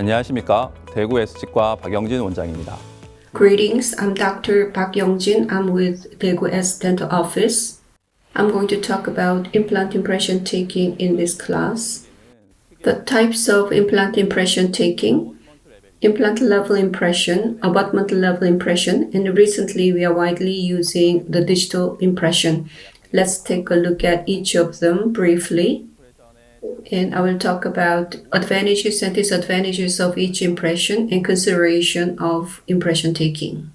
안녕하십니까. 대구 S치과 박영진 원장입니다. Greetings, I'm Dr. Park Young-jin. I'm with Daegu S Dental Office. I'm going to talk about implant impression taking in this class. The types of implant impression taking: implant level impression, abutment level impression, and recently we are widely using the digital impression. Let's take a look at each of them briefly. And I will talk about advantages and disadvantages of each impression and consideration of impression taking.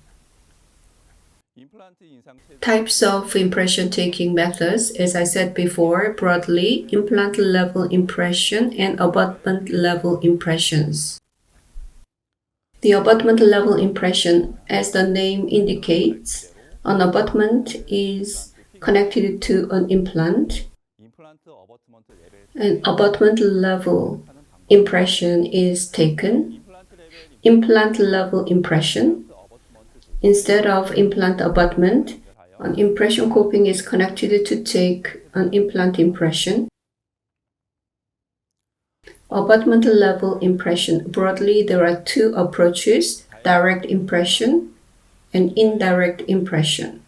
Types of impression taking methods: as I said before, broadly, implant level impression and abutment level impressions. The abutment level impression, as the name indicates, an abutment is connected to an implant. An abutment level impression is taken. Implant level impression. Instead of implant abutment, an impression coping is connected to take an implant impression. Abutment level impression. Broadly, there are two approaches: direct impression and indirect impression.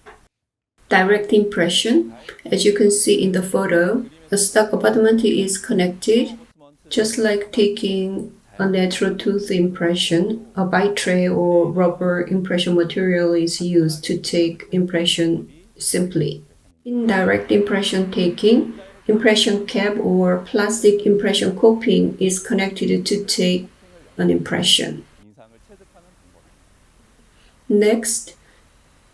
Direct impression, as you can see in the photo, a stock abutment is connected. Just like taking a natural tooth impression, a bite tray or rubber impression material is used to take impression simply. Indirect impression taking, impression cap or plastic impression coping is connected to take an impression. Next,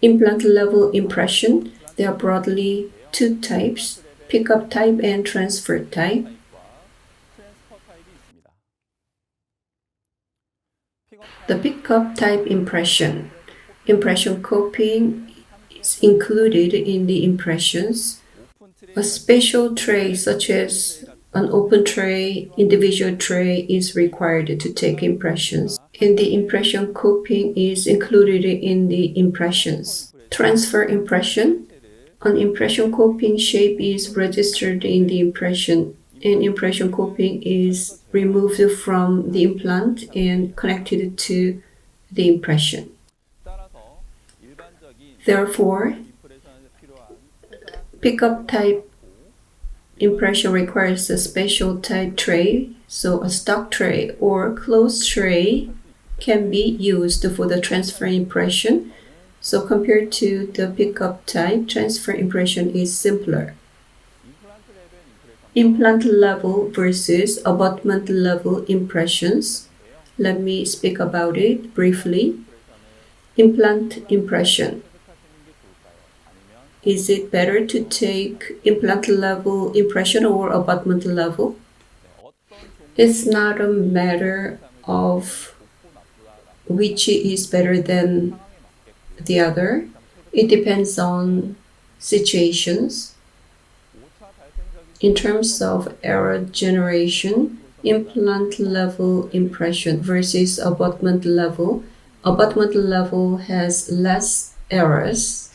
implant level impression. There are broadly two types: pickup type and transfer type. The pickup type impression coping is included in the impressions. A special tray such as an open tray, individual tray is required to take impressions, and the impression coping is included in the impressions. Transfer impression. An impression coping shape is registered in the impression, and impression coping is removed from the implant and connected to the impression. Therefore, pickup type impression requires a special type tray, so a stock tray or closed tray can be used for the transfer impression. So compared to the pickup type, transfer impression is simpler. Implant level versus abutment level impressions. Let me speak about it briefly. Implant impression. Is it better to take implant level impression or abutment level? It's not a matter of which is better than the other. It depends on situations. In terms of error generation, implant level impression versus abutment level has less errors.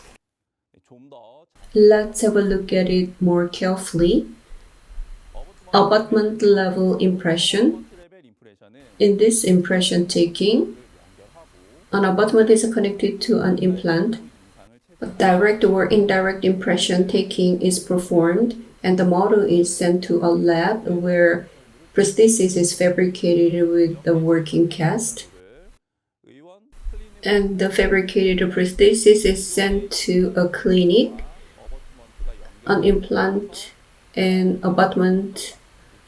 Let's have a look at it more carefully. Abutment level impression. In this impression taking, an abutment is connected to an implant. A direct or indirect impression taking is performed, and the model is sent to a lab where prosthesis is fabricated with the working cast. And the fabricated prosthesis is sent to a clinic. An implant and abutment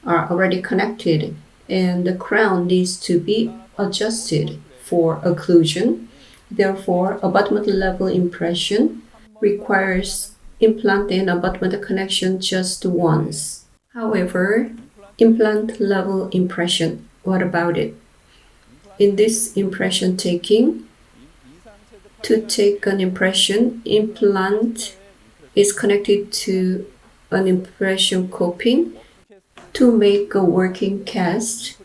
are already connected, and the crown needs to be adjusted for occlusion. Therefore, abutment level impression requires implant and abutment connection just once. However, implant level impression, what about it? In this impression taking, to take an impression, implant is connected to an impression coping. To make a working cast,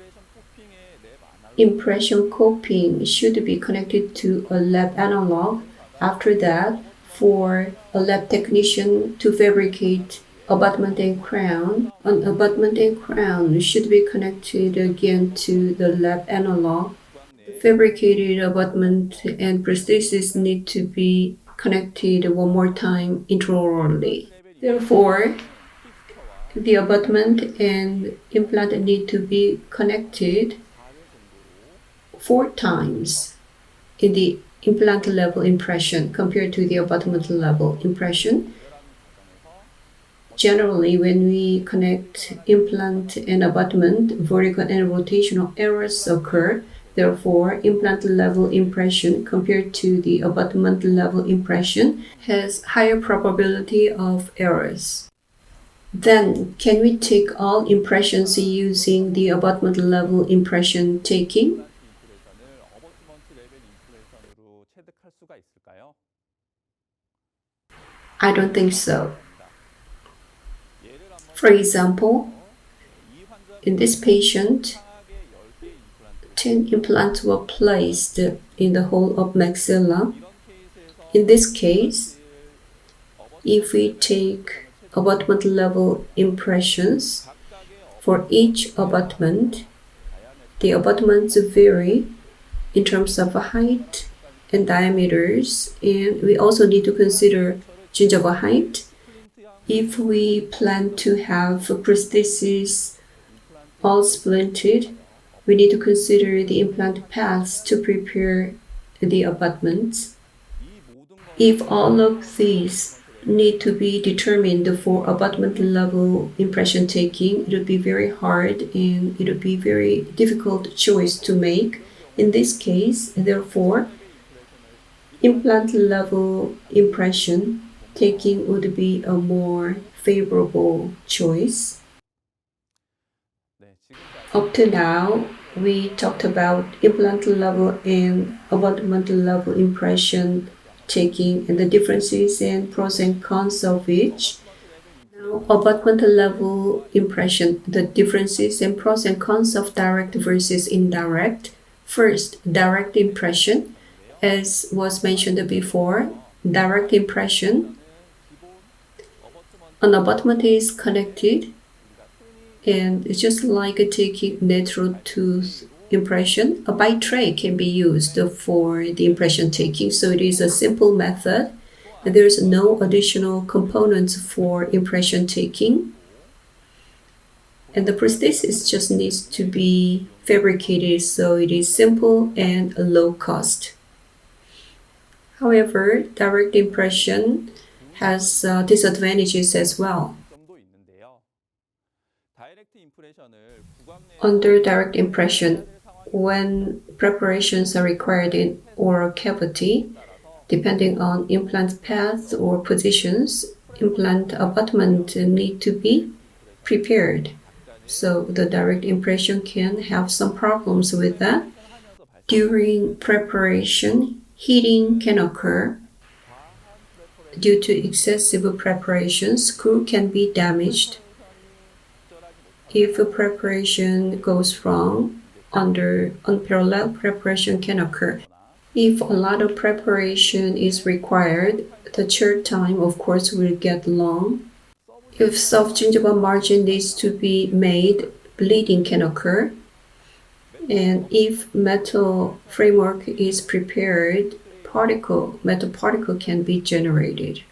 impression coping should be connected to a lab analog. After that, for a lab technician to fabricate abutment and crown. An abutment and crown should be connected again to the lab analog. Fabricated abutment and prosthesis need to be connected one more time intraorally. Therefore, the abutment and implant need to be connected 4 times in the implant level impression compared to the abutment level impression. Generally, when we connect implant and abutment, vertical and rotational errors occur. Therefore, implant level impression compared to the abutment level impression has higher probability of errors. Then, can we take all impressions using the abutment level impression taking? I don't think so. For example, in this patient, 10 implants were placed in the whole of maxilla. In this case, if we take abutment level impressions for each abutment, the abutments vary in terms of height and diameters, and we also need to consider gingival height. If we plan to have prosthesis all splinted, we need to consider the implant paths to prepare the abutments. If all of these need to be determined for abutment level impression taking, it would be very hard and it would be very difficult choice to make. In this case, therefore, implant level impression taking would be a more favorable choice. Up to now, we talked about implant level and abutment level impression taking and the differences and pros and cons of each. Now, abutment level impression, the differences and pros and cons of direct versus indirect. First, direct impression. As was mentioned before, direct impression, an abutment is connected, and it's just like taking natural tooth impression. A bite tray can be used for the impression taking, so it is a simple method. There's no additional components for impression taking, and the prosthesis just needs to be fabricated, so it is simple and low cost. However, direct impression has disadvantages as well. Under direct impression, when preparations are required in oral cavity, depending on implant paths or positions, implant abutment need to be prepared. So the direct impression can have some problems with that. During preparation, heating can occur. Due to excessive preparation, screw can be damaged. If a preparation goes wrong, unparalleled preparation can occur. If a lot of preparation is required, the chair time, of course, will get long. If soft gingival margin needs to be made, bleeding can occur. And if metal framework is prepared, metal particle can be generated.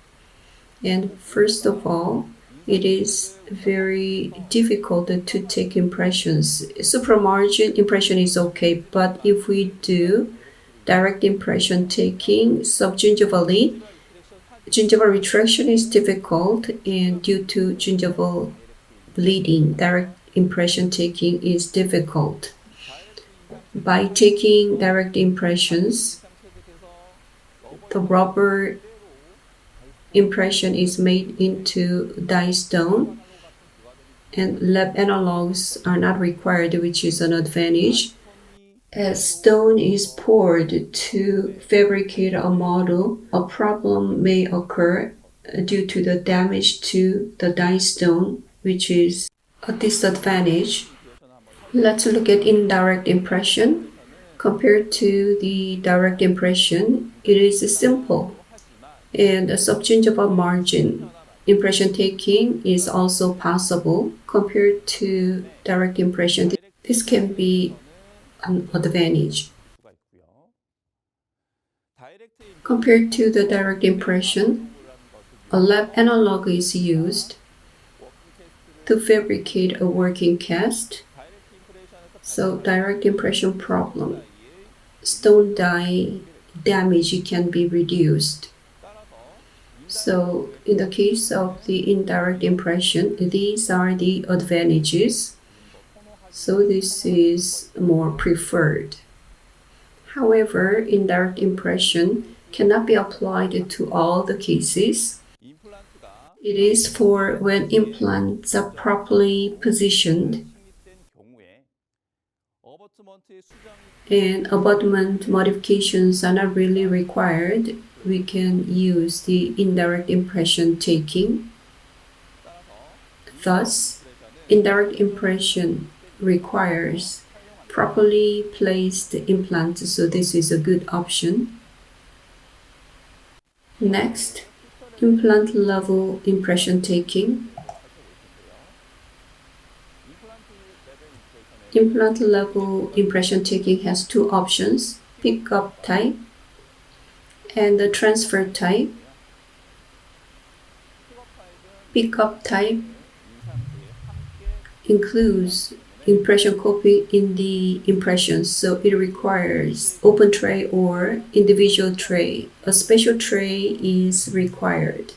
And first of all, it is very difficult to take impressions. Supramargin impression is okay, but if we do direct impression taking subgingivally, gingival retraction is difficult, and due to gingival bleeding, direct impression taking is difficult. By taking direct impressions, the rubber impression is made into die stone, and lab analogs are not required, which is an advantage. As stone is poured to fabricate a model, a problem may occur due to the damage to the die stone, which is a disadvantage. Let's look at indirect impression. Compared to the direct impression, it is simple, and a subgingival margin impression taking is also possible compared to direct impression. This can be an advantage. Compared to the direct impression, a lab analog is used to fabricate a working cast. So direct impression problem, stone die damage can be reduced. So in the case of the indirect impression, these are the advantages. So this is more preferred. However, indirect impression cannot be applied to all the cases. It is for when implants are properly positioned and abutment modifications are not really required. We can use the indirect impression taking. Thus, indirect impression requires properly placed implants, so this is a good option. Next, implant level impression taking. Implant level impression taking has two options, pickup type and the transfer type. Pickup type includes impression copy in the impressions, so it requires open tray or individual tray. A special tray is required.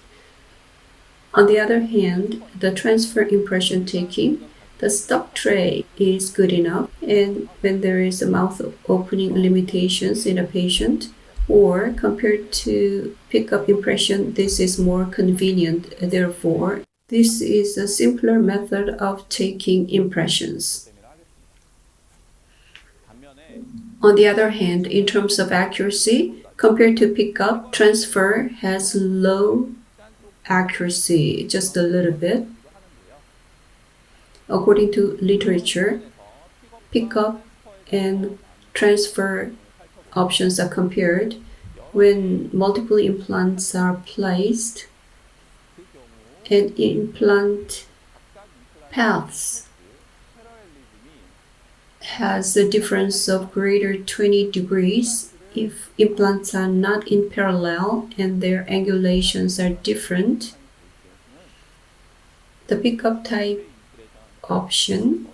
On the other hand, the transfer impression taking, the stock tray is good enough, and when there is a mouth opening limitations in a patient, or compared to pickup impression, this is more convenient. Therefore, this is a simpler method of taking impressions. On the other hand, in terms of accuracy, compared to pickup, transfer has low accuracy, just a little bit. According to literature, pickup and transfer options are compared. When multiple implants are placed, and implant paths has a difference of greater 20 degrees if implants are not in parallel and their angulations are different. The pickup type option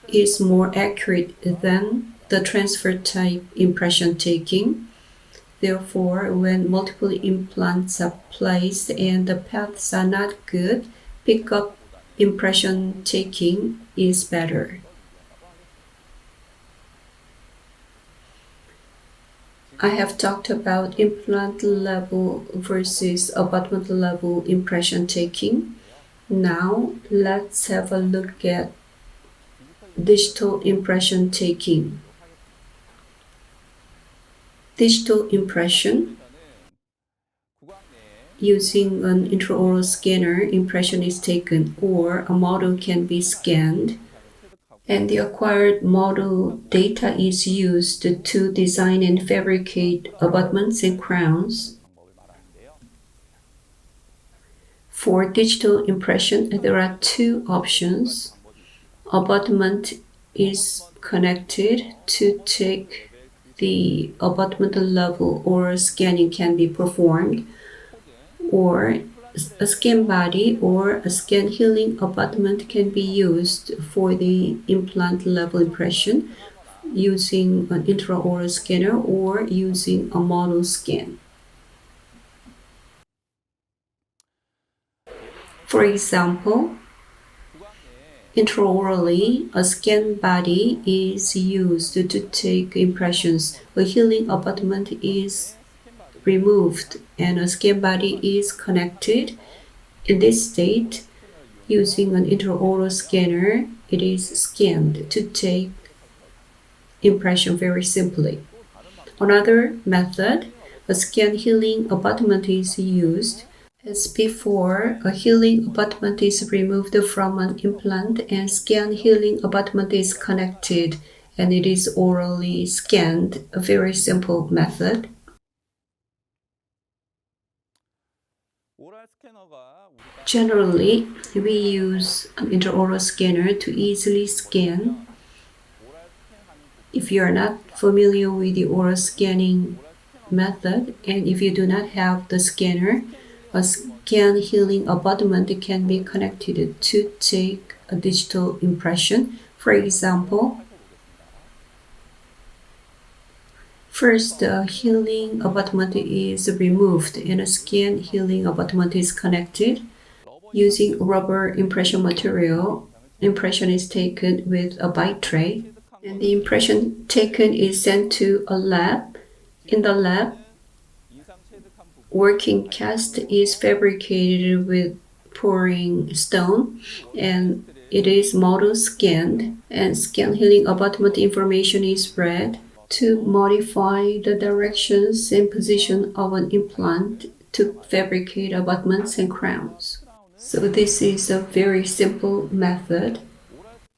is more accurate than the transfer type impression taking. Therefore, when multiple implants are placed and the paths are not good, pickup impression taking is better. I have talked about implant level versus abutment level impression taking. Now, let's have a look at digital impression taking. Digital impression. Using an intraoral scanner, impression is taken, or a model can be scanned, and the acquired model data is used to design and fabricate abutments and crowns. For digital impression, there are two options. Abutment is connected to take the abutment level, or scanning can be performed, or a scan body or a scan healing abutment can be used for the implant level impression using an intraoral scanner or using a model scan. For example, intraorally, a scan body is used to take impressions. A healing abutment is removed and a scan body is connected. In this state, using an intraoral scanner, it is scanned to take impression very simply. Another method, a scan healing abutment is used. As before, a healing abutment is removed from an implant and scan healing abutment is connected and it is orally scanned, a very simple method. Generally, we use an intraoral scanner to easily scan. If you are not familiar with the oral scanning method, and if you do not have the scanner, a scan healing abutment can be connected to take a digital impression. For example, first, the healing abutment is removed and a scan healing abutment is connected. Using rubber impression material, impression is taken with a bite tray, and the impression taken is sent to a lab. In the lab, working cast is fabricated with pouring stone, and it is model scanned, and scan healing abutment information is read to modify the directions and position of an implant to fabricate abutments and crowns. So this is a very simple method.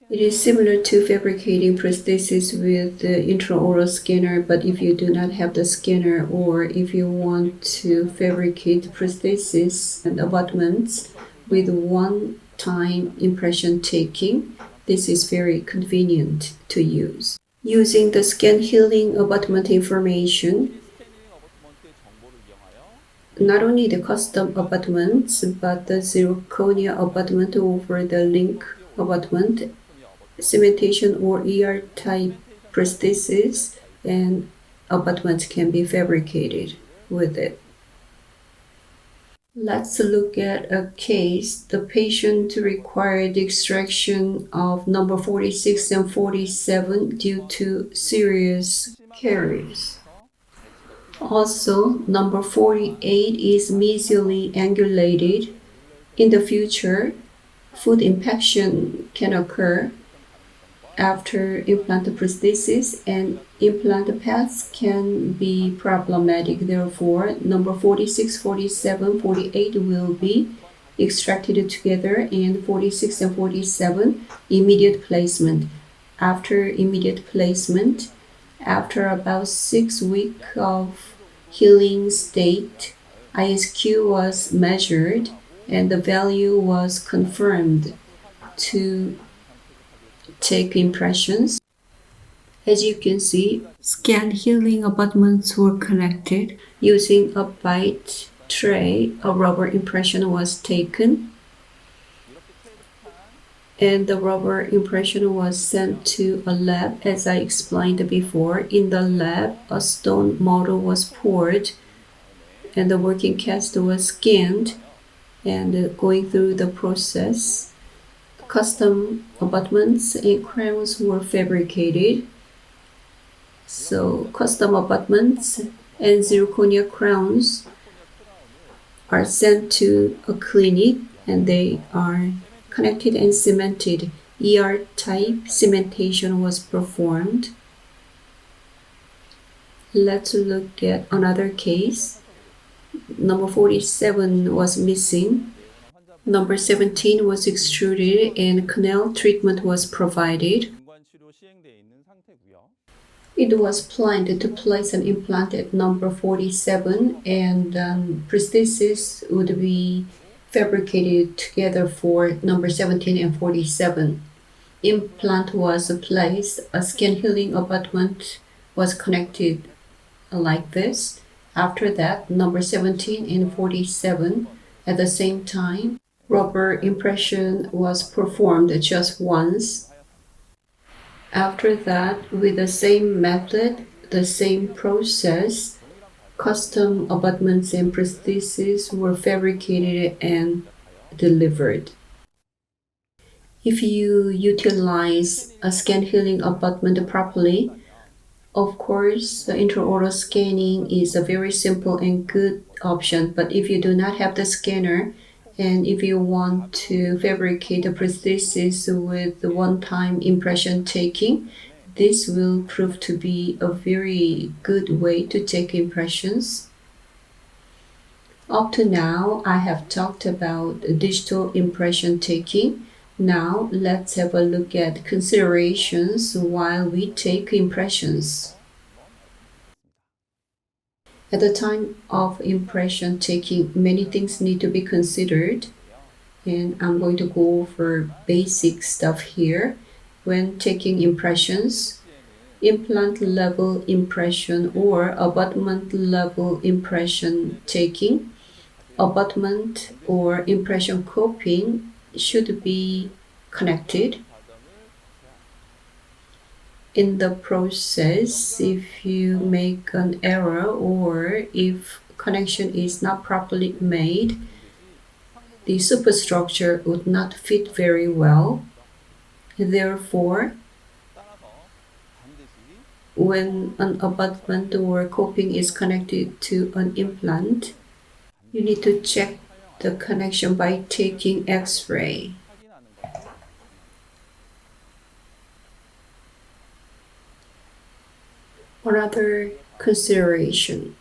It is similar to fabricating prosthesis with the intraoral scanner, but if you do not have the scanner, or if you want to fabricate prosthesis and abutments with one-time impression taking, this is very convenient to use. Using the scan healing abutment information, not only the custom abutments, but the zirconia abutment over the link abutment, cementation or ER type prosthesis and abutments can be fabricated with it. Let's look at a case. The patient required the extraction of number 46 and 47 due to serious caries. Also, number 48 is mesially angulated. In the future, food impaction can occur after implant prosthesis, and implant paths can be problematic. Therefore, number 46, 47, 48 will be extracted together, and 46 and 47 immediate placement. After immediate placement, after about 6 weeks of healing state, ISQ was measured and the value was confirmed to take impressions. As you can see, scan healing abutments were connected. Using a bite tray, a rubber impression was taken, and the rubber impression was sent to a lab. As I explained before, in the lab, a stone model was poured and the working cast was scanned, and going through the process, custom abutments and crowns were fabricated. So custom abutments and zirconia crowns are sent to a clinic and they are connected and cemented. ER type cementation was performed. Let's look at another case. Number 47 was missing. Number 17 was extruded and canal treatment was provided. It was planned to place an implant at number 47, and prosthesis would be fabricated together for number 17 and 47. Implant was placed, a skin healing abutment was connected like this. After that, number 17 and 47 at the same time, rubber impression was performed just once. After that, with the same method, the same process, custom abutments and prostheses were fabricated and delivered. If you utilize a scan healing abutment properly, of course, the intraoral scanning is a very simple and good option. But if you do not have the scanner, and if you want to fabricate a prosthesis with the one-time impression taking, this will prove to be a very good way to take impressions. Up to now, I have talked about digital impression taking. Now, let's have a look at considerations while we take impressions. At the time of impression taking, many things need to be considered. and I'm going to go over basic stuff here. When taking impressions, implant level impression or abutment level impression taking, abutment or impression copying should be connected. In the process, if you make an error or if connection is not properly made, the superstructure would not fit very well. Therefore, when an abutment or coping is connected to an implant, you need to check the connection by taking X-ray. Another consideration: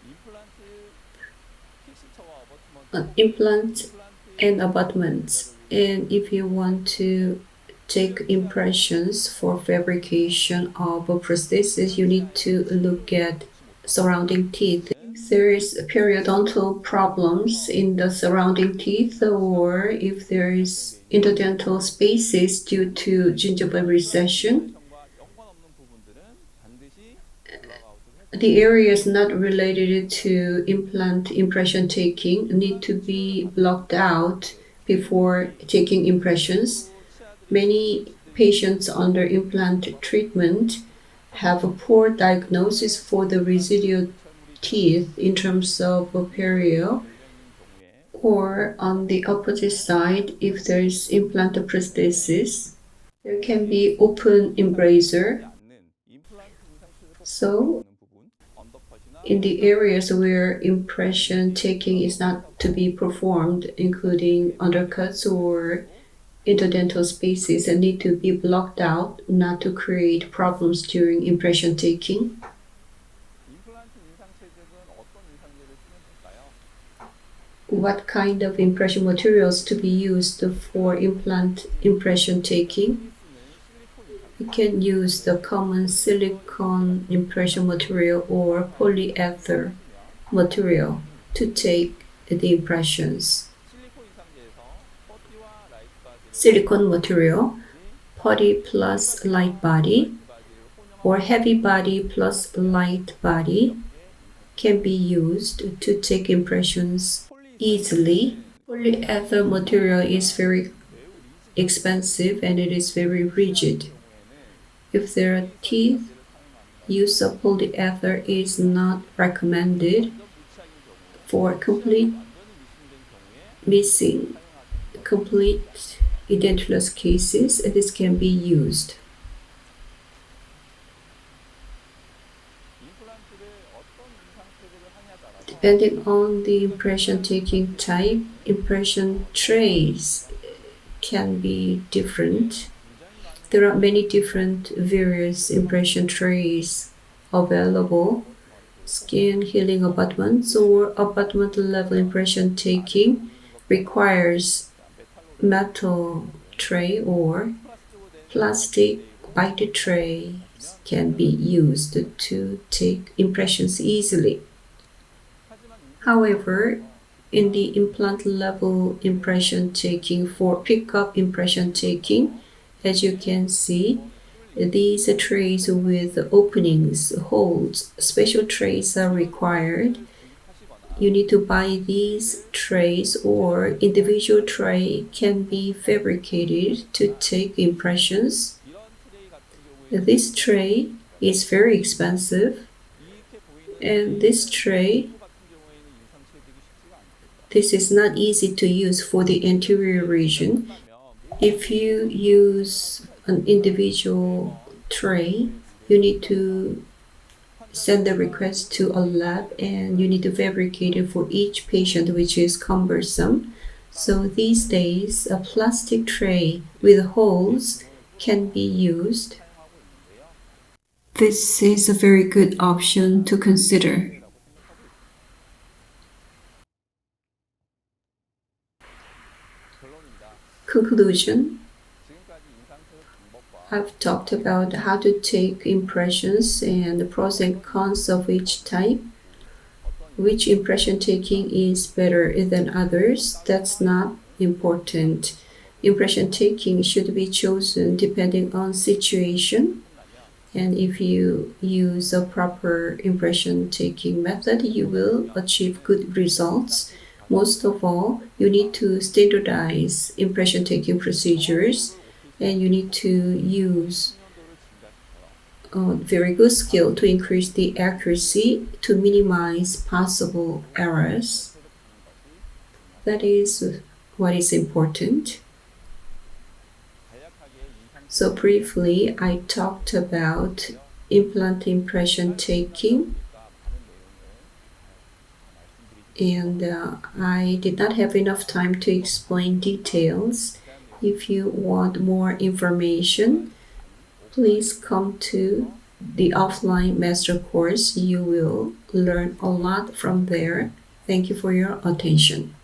an implant and abutments. And if you want to take impressions for fabrication of a prosthesis, you need to look at surrounding teeth. If there is periodontal problems in the surrounding teeth, or if there is interdental spaces due to gingival recession, the areas not related to implant impression taking need to be blocked out before taking impressions. Many patients under implant treatment have a poor diagnosis for the residual teeth in terms of perio, or on the opposite side, if there is implant prosthesis, there can be open embrasure. So, in the areas where impression taking is not to be performed, including undercuts or interdental spaces, and need to be blocked out not to create problems during impression taking. What kind of impression materials to be used for implant impression taking? You can use the common silicone impression material or polyether material to take the impressions. Silicone material, putty plus light body, or heavy body plus light body can be used to take impressions easily. Polyether material is very expensive and it is very rigid. If there are teeth, use of polyether is not recommended. For complete missing, complete edentulous cases, this can be used. Depending on the impression taking type, impression trays can be different. There are many different various impression trays available. Skin healing abutments or abutment level impression taking requires metal tray or plastic bite trays can be used to take impressions easily. However, in the implant level impression taking for pickup impression taking, as you can see, these trays with openings, holes, special trays are required. You need to buy these trays, or individual tray can be fabricated to take impressions. This tray is very expensive, and this is not easy to use for the anterior region. If you use an individual tray, you need to send the request to a lab and you need to fabricate it for each patient, which is cumbersome. So these days, a plastic tray with holes can be used. This is a very good option to consider. Conclusion: I've talked about how to take impressions and the pros and cons of each type. Which impression taking is better than others? That's not important. Impression taking should be chosen depending on situation. And if you use a proper impression taking method, you will achieve good results. Most of all, you need to standardize impression taking procedures, and you need to use very good skill to increase the accuracy to minimize possible errors. That is what is important. So briefly, I talked about implant impression taking, and I did not have enough time to explain details. If you want more information, please come to the offline master course. You will learn a lot from there. Thank you for your attention.